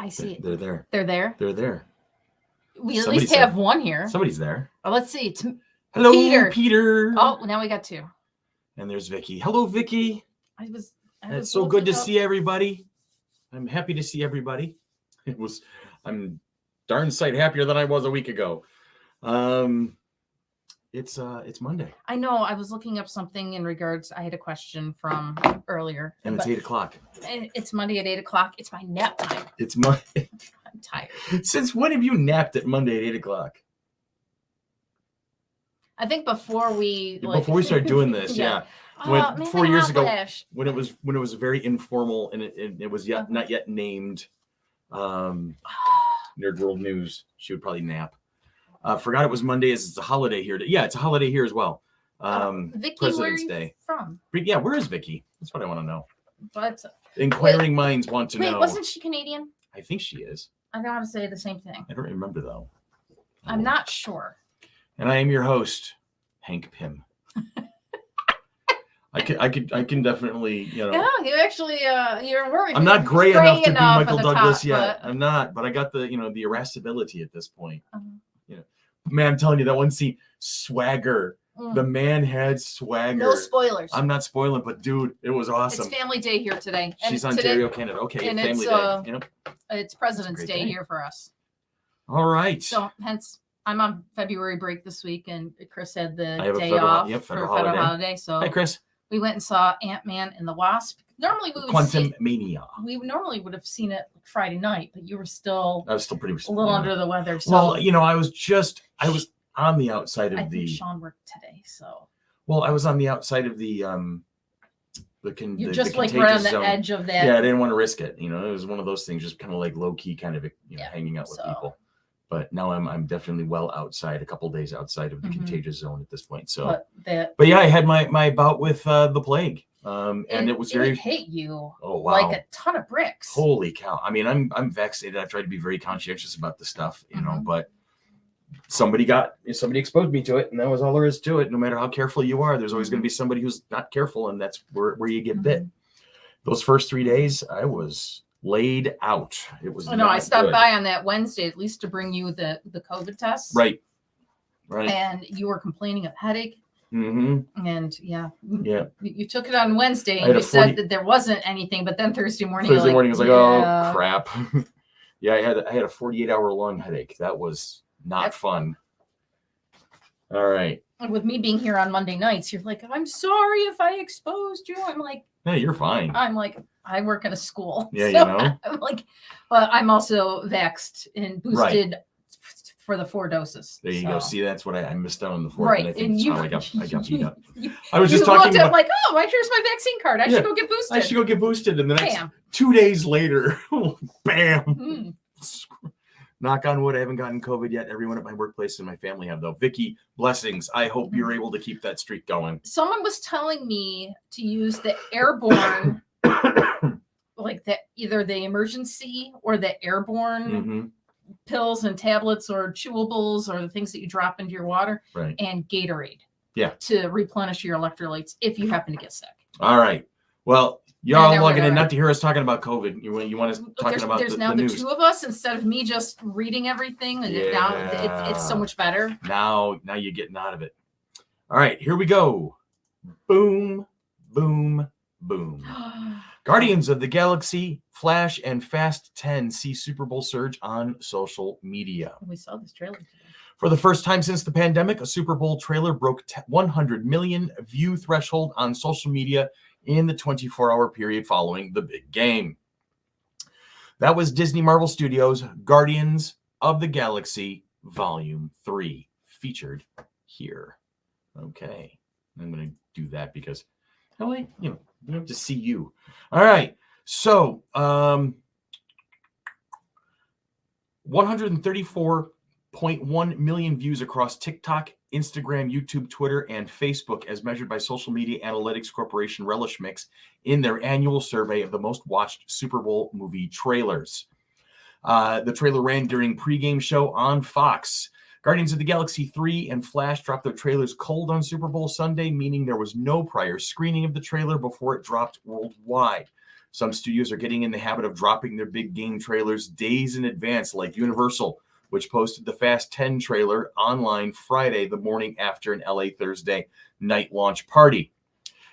I see. They're there. They're there. They're there. We at least have one here. Somebody's there. Oh, let's see. It's Hello, Peter. Oh, now we got two. And there's Vicky. Hello, Vicky. It's so good to see everybody. I'm happy to see everybody. I'm darn sight happier than I was a week ago. It's Monday. I know. I was looking up something in regards. I had a question from earlier. And it's 8:00. It's Monday at 8:00. It's my nap time. It's Monday. I'm tired. Since when have you napped at Monday at 8:00? I think before we started doing this, yeah. 4 years ago, when it was very informal and it was not yet named Nerd World News, she would probably nap. Forgot it was Monday. It's a holiday here. Yeah, it's a holiday here as well. Vicky, President's where are you Day. from? Yeah, where is Vicky? That's what I want to know. But inquiring minds want to know. Wait, wasn't she Canadian? I think she is. I don't want to say the same thing. I don't remember though. I'm not sure. And I am your host, Hank Pym. I can definitely, Yeah, you actually, you're worried. I'm not gray enough to be Michael Douglas yet. But... I'm not, but I got the irascibility at this point. Man, I'm telling you, that one scene, swagger. The man had swagger. No spoilers. I'm not spoiling, but dude, it was awesome. It's Family Day here today. She's Ontario, Canada. Okay, and Family Day. Day. It's President's Day here for us. All right. So hence, I'm on February break this week, and Chris had the day federal, off for federal holiday. So hi, Chris. We went and saw Ant-Man and the Wasp. Normally we would Quantum Mania. We normally would have seen it Friday night, but you were still. I was still pretty. A little under the weather. So. Well, I was on the outside of I think Sean worked today, so. Well, I was on the outside of the You're just like right on the zone. edge of that. Yeah, I didn't want to risk it. It was one of those things, just kind of like low key, kind of hanging out with people. But now I'm definitely well outside, a couple days outside of the contagious zone at this point. So, but yeah, I had my bout with the plague, and it was very hit you. Oh wow, like a ton of bricks. Holy cow! I mean, I'm vaccinated. I've tried to be very conscientious about the stuff, but somebody exposed me to it, and that was all there is to it. No matter how careful you are, there's always going to be somebody who's not careful, and that's where you get bit. Those first 3 days, I was laid out. It was. No, I stopped by on that Wednesday at least to bring you the COVID test. Right. And you were complaining of headache. Mm-hmm. And yeah, you took it on Wednesday, and you said that there wasn't anything, but then Thursday morning I was like, oh crap. Yeah, I had a 48-hour long headache. That was not fun. All right. And with me being here on Monday nights, you're like, I'm sorry if I exposed you. I'm like, hey, you're fine. I'm like, I work at a school. Yeah, so I'm like, but I'm also vaxxed and boosted for the 4 doses. There you go. See, that's what I missed out on the 4th. Right. And I think I got beat up. I was just talking about like, oh, here's my vaccine card. I should go get boosted. I should go get boosted. And the next 2 days later, bam. Knock on wood, I haven't gotten COVID yet. Everyone at my workplace and my family have, though. Vicky, blessings. I hope you're able to keep that streak going. Someone was telling me to use the airborne, like either the emergency or the airborne pills and tablets or chewables or the things that you drop into your water and Gatorade. Yeah. To replenish your electrolytes if you happen to get sick. All right. Well, y'all logging in not to hear us talking about COVID. You want us talking about there's now the the news. 2 of us instead of me just reading everything. And it's so much better. Now you're getting out of it. All right, here we go. Boom, boom, boom. Guardians of the Galaxy, Flash, and Fast 10 see Super Bowl surge on social media. We saw this trailer today. For the first time since the pandemic, a Super Bowl trailer broke 100 million view threshold on social media in the 24-hour period following the big game. That was Disney Marvel Studios' Guardians of the Galaxy Volume 3, featured here. Okay, I'm going to do that because, I have to see you. All right, so 134.1 million views across TikTok, Instagram, YouTube, Twitter, and Facebook, as measured by Social Media Analytics Corporation Relish Mix in their annual survey of the most watched Super Bowl movie trailers. The trailer ran during pregame show on Fox. Guardians of the Galaxy 3 and Flash dropped their trailers cold on Super Bowl Sunday, meaning there was no prior screening of the trailer before it dropped worldwide. Some studios are getting in the habit of dropping their big game trailers days in advance, like Universal, which posted the Fast 10 trailer online Friday, the morning after an LA Thursday night launch party.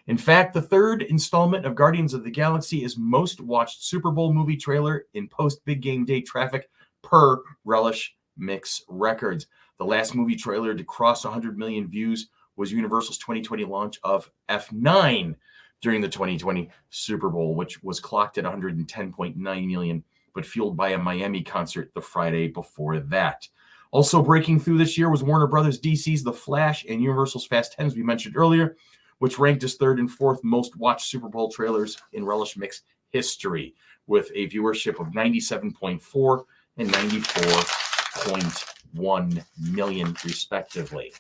In fact, the third installment of Guardians of the Galaxy is most watched Super Bowl movie trailer in post-big game day traffic per Relish Mix Records. The last movie trailer to cross 100 million views was Universal's 2020 launch of F9 during the 2020 Super Bowl, which was clocked at 110.9 million, but fueled by a Miami concert the Friday before that. Also breaking through this year was Warner Brothers DC's The Flash and Universal's Fast 10, as we mentioned earlier, which ranked as third and fourth most watched Super Bowl trailers in Relish Mix history, with a viewership of 97.4 and 94.1 million, respectively.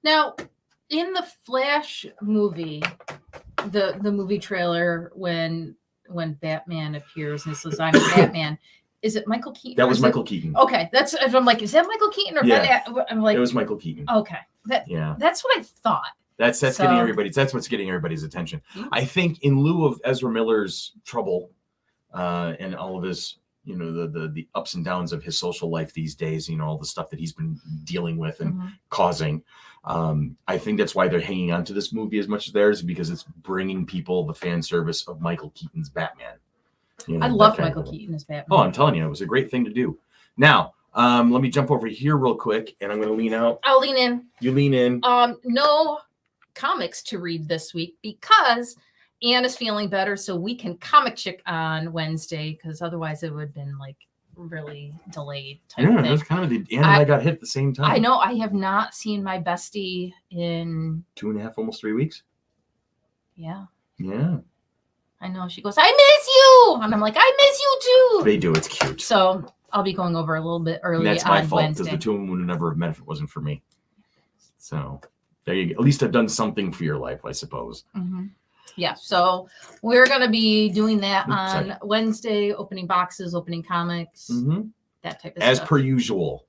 Now, in the Flash movie, the movie trailer, when Batman appears and says, "I'm Batman," is it Michael Keaton? That was Michael Keaton. Okay, that's. I'm like, is that Michael Keaton or yeah. I'm like, it was Michael Keaton. Okay, that's what I thought. That's getting everybody's. That's what's getting everybody's attention. Mm-hmm. I think in lieu of Ezra Miller's trouble and all of his, the ups and downs of his social life these days, all the stuff that he's been dealing with and causing. I think that's why they're hanging on to this movie as much as theirs, because it's bringing people the fan service of Michael Keaton's Batman. I love Michael Keaton as Batman. Oh, I'm telling you, it was a great thing to do. Now, let me jump over here real quick, and I'm going to lean out. I'll lean in. You lean in. No comics to read this week because Anne is feeling better, so we can comic chick on Wednesday, because otherwise it would have been like really delayed type thing. That's kind of Anne and I got hit at the same time. I know. I have not seen my bestie in 2.5, almost 3 weeks. Yeah. I know. She goes, "I miss you," and I'm like, "I miss you too." They do. It's cute. So I'll be going over a little bit early. And that's my fault, Wednesday, because the two of them would never have met if it wasn't for me. So there you go. At least I've done something for your life, I suppose. Mm-hmm. Yeah. So we're going to be doing that on Wednesday, opening boxes, opening comics, that type of stuff. As per usual.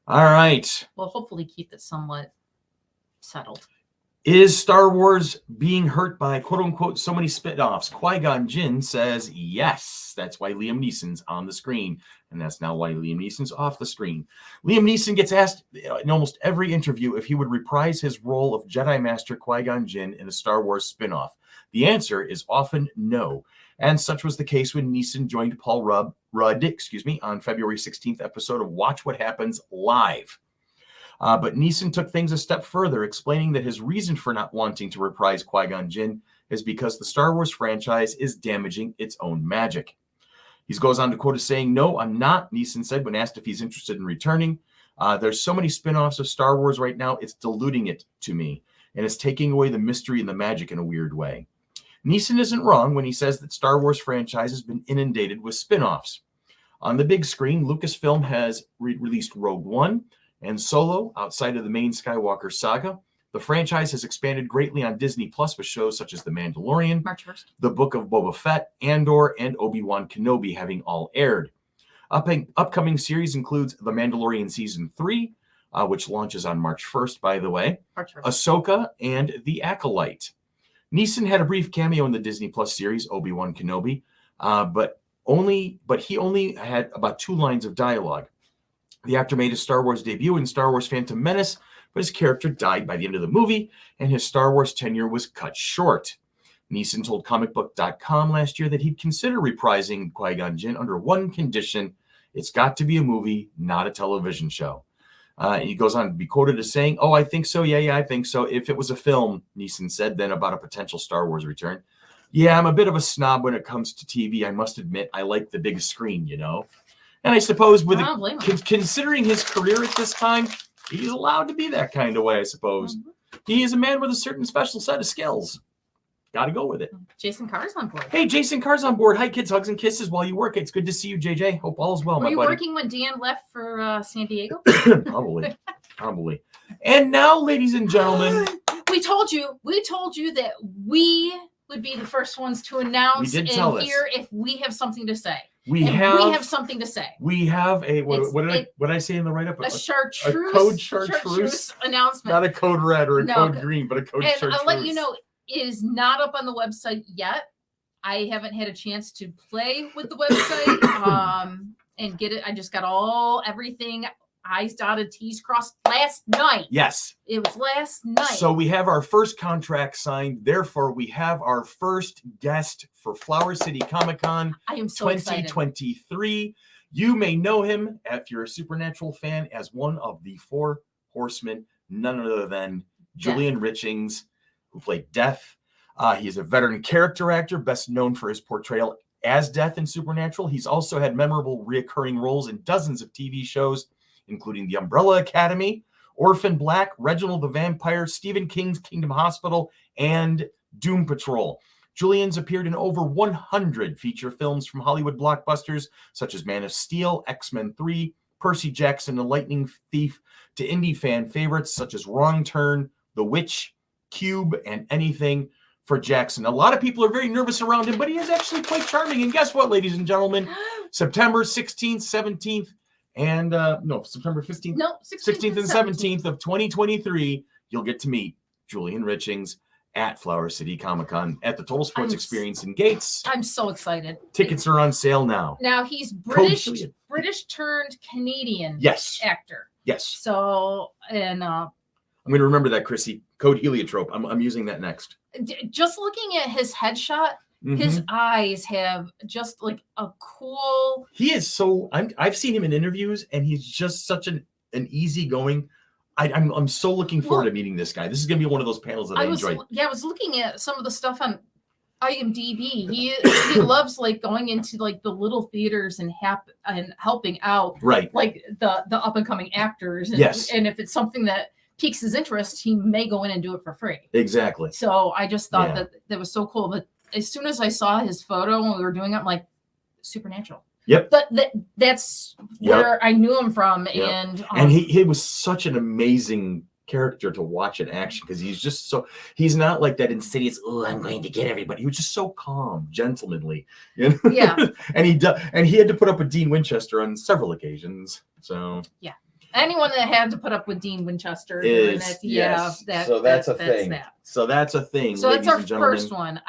All right. We'll hopefully keep it somewhat settled. Is Star Wars being hurt by, quote unquote, so many spit-offs? Qui-Gon Jinn says yes. That's why Liam Neeson's on the screen. And that's now why Liam Neeson's off the screen. Liam Neeson gets asked in almost every interview if he would reprise his role of Jedi Master Qui-Gon Jinn in a Star Wars spin-off. The answer is often no. And such was the case when Neeson joined Paul Rudd, on February 16th episode of Watch What Happens Live. But Neeson took things a step further, explaining that his reason for not wanting to reprise Qui-Gon Jinn is because the Star Wars franchise is damaging its own magic. He goes on to quote as saying, "No, I'm not," Neeson said when asked if he's interested in returning. "There's so many spin-offs of Star Wars right now, it's diluting it to me, and it's taking away the mystery and the magic in a weird way." Neeson isn't wrong when he says that Star Wars franchise has been inundated with spin-offs. On the big screen, Lucasfilm has released Rogue One and Solo outside of the main Skywalker saga. The franchise has expanded greatly on Disney Plus with shows such as The Mandalorian, March 1st, The Book of Boba Fett, Andor, and Obi-Wan Kenobi having all aired. Upcoming series includes The Mandalorian Season 3, which launches on March 1st, by the way, March 1st. Ahsoka, and The Acolyte. Neeson had a brief cameo in the Disney Plus series Obi-Wan Kenobi, but he only had about 2 lines of dialogue. The actor made his Star Wars debut in Star Wars Phantom Menace, but his character died by the end of the movie, and his Star Wars tenure was cut short. Neeson told comicbook.com last year that he'd consider reprising Qui-Gon Jinn under one condition: it's got to be a movie, not a television show. He goes on to be quoted as saying, "Oh, I think so. Yeah, I think so. If it was a film," Neeson said then about a potential Star Wars return. "Yeah, I'm a bit of a snob when it comes to TV. I must admit, I like the big screen, And I suppose with considering his career at this time, he's allowed to be that kind of way, I suppose. He is a man with a certain special set of skills. Got to go with it." Jason Carr's on board. Hey, Jason Carr's on board. Hi, kids. Hugs and kisses while you work. It's good to see you, JJ. Hope all is well, Were my you buddy. working when Dan left for San Diego? Probably. And now, ladies and gentlemen, we told you that we would be the first ones to announce and hear if we have something to say. We have something to say. We have a what did I say in the write-up? A chartreuse, a code chartreuse announcement. Not a code red or a code green, but a code chartreuse. I'll let you know, it is not up on the website yet. I haven't had a chance to play with the website and get it. I just got everything I's dotted, T's crossed last night. Yes. It was last night. So we have our first contract signed. Therefore, we have our first guest for Flower City Comic-Con I am so excited. 2023. You may know him, if you're a Supernatural fan, as one of the Four Horsemen, none other than Julian Richings, who played Death. He is a veteran character actor, best known for his portrayal as Death in Supernatural. He's also had memorable recurring roles in dozens of TV shows, including The Umbrella Academy, Orphan Black, Reginald the Vampire, Stephen King's Kingdom Hospital, and Doom Patrol. Julian's appeared in over 100 feature films, from Hollywood blockbusters such as Man of Steel, X-Men 3, Percy Jackson, The Lightning Thief, to indie fan favorites such as Wrong Turn, The Witch, Cube, and Anything for Jackson. A lot of people are very nervous around him, but he is actually quite charming. And guess what, ladies and gentlemen? September 16th, 17th, and September 15th, 16th and 17th of 2023, you'll get to meet Julian Richings at Flower City Comic-Con at the Total Sports Experience in Gates. I'm so excited. Tickets are on sale now. Now he's British turned Canadian actor. Yes. So, and I'm going to remember that, Chrissy. Code Heliotrope. I'm using that next. Just looking at his headshot, his eyes have just like a cool. He is so. I've seen him in interviews, and he's just such an easygoing. I'm so looking forward to meeting this guy. This is going to be one of those panels that I enjoy. Yeah, I was looking at some of the stuff on IMDb. He loves like going into like the little theaters and helping out, right? Like the up and coming actors. And, and if it's something that piques his interest, he may go in and do it for free. Exactly. So I just thought that was so cool. But as soon as I saw his photo when we were doing it, I'm like, Supernatural. Yep. But that's where I knew him from. Yep. And he was such an amazing character to watch in action, because he's not like that insidious, oh, I'm going to get everybody. He was just so calm, gentlemanly. You know? Yeah. and he had to put up with Dean Winchester on several occasions. So yeah. Anyone that had to put up with Dean Winchester that's a thing. So that's our first one.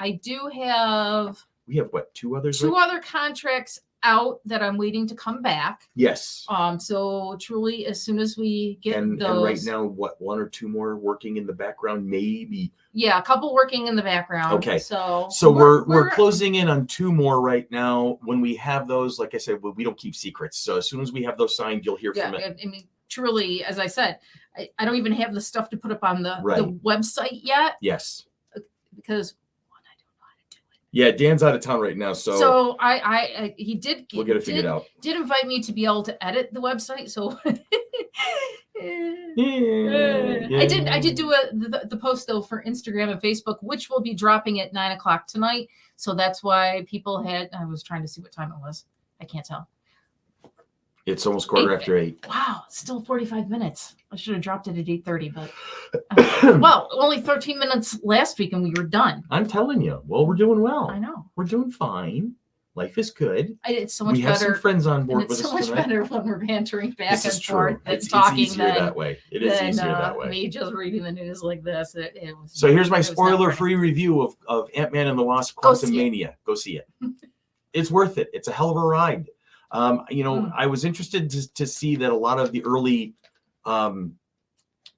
We have what, two others? Two other contracts out that I'm waiting to come back. Yes. So truly, as soon as we get those. And right now, what, one or two more working in the background, maybe? Yeah, a couple working in the background. Okay. So we're closing in on two more right now. When we have those, like I said, we don't keep secrets. So as soon as we have those signed, you'll hear from it. I mean, truly, as I said, I don't even have the stuff to put up on the website yet. Yes. Because I don't know how to do it. Yeah, Dan's out of town right now, so he did. We'll get it figured out. Did invite me to be able to edit the website, so I did do the post though for Instagram and Facebook, which will be dropping at 9:00 tonight. So that's why people had. I was trying to see what time it was. I can't tell. It's almost quarter after 8. Wow, still 45 minutes. I should have dropped it at 8:30, but well, only 13 minutes last week and we were done. I'm telling you. Well, we're doing well. I know. We're doing fine. Life is good. It's so much better. We have some friends on board with us tonight. It's so much better when we're bantering back and forth and talking. It's easier that way. It is easier that way. Me just reading the news like this. So here's my spoiler-free review of Ant-Man and the Wasp: Quantumania. Go see it. It's worth it. It's a hell of a ride. I was interested to see that a lot of the early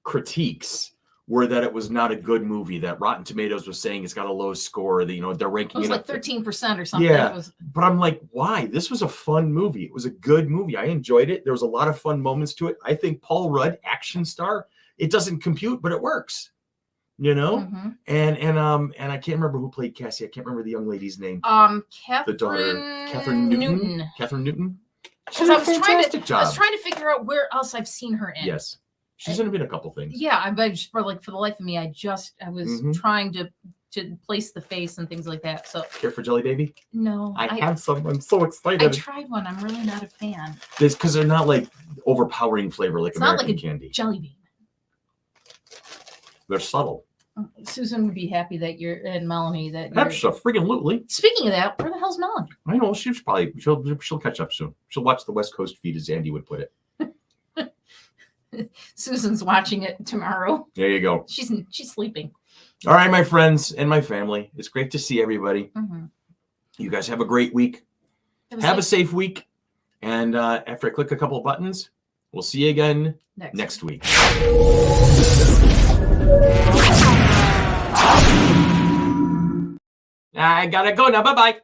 critiques were that it was not a good movie, that Rotten Tomatoes was saying it's got a low score, that they're ranking it was like 13% or something. Yeah, but I'm like, why? This was a fun movie. It was a good movie. I enjoyed it. There was a lot of fun moments to it. I think Paul Rudd, action star, it doesn't compute, but it works. And I can't remember who played Cassie. I can't remember the young lady's name. The daughter, Catherine Newton. Catherine Newton. She's a fantastic job. I was trying to figure out where else I've seen her in. Yes, she's in a couple things. Yeah, but for the life of me, I was trying to place the face and things like that. So care for Jelly Baby? No, I have some. I'm so excited. I tried one. I'm really not a fan. It's because they're not like overpowering flavor like American candy. Jelly bean. They're subtle. Susan would be happy that you're and Melanie that Absolutely. Speaking of that, where the hell's Melanie? I know she'll catch up soon. She'll watch the West Coast feed, as Andy would put it. Susan's watching it tomorrow. There you go. She's sleeping. All right, my friends and my family. It's great to see everybody. You guys have a great week. Have a safe week. And after I click a couple of buttons, we'll see you again next week. I gotta go now. Bye-bye.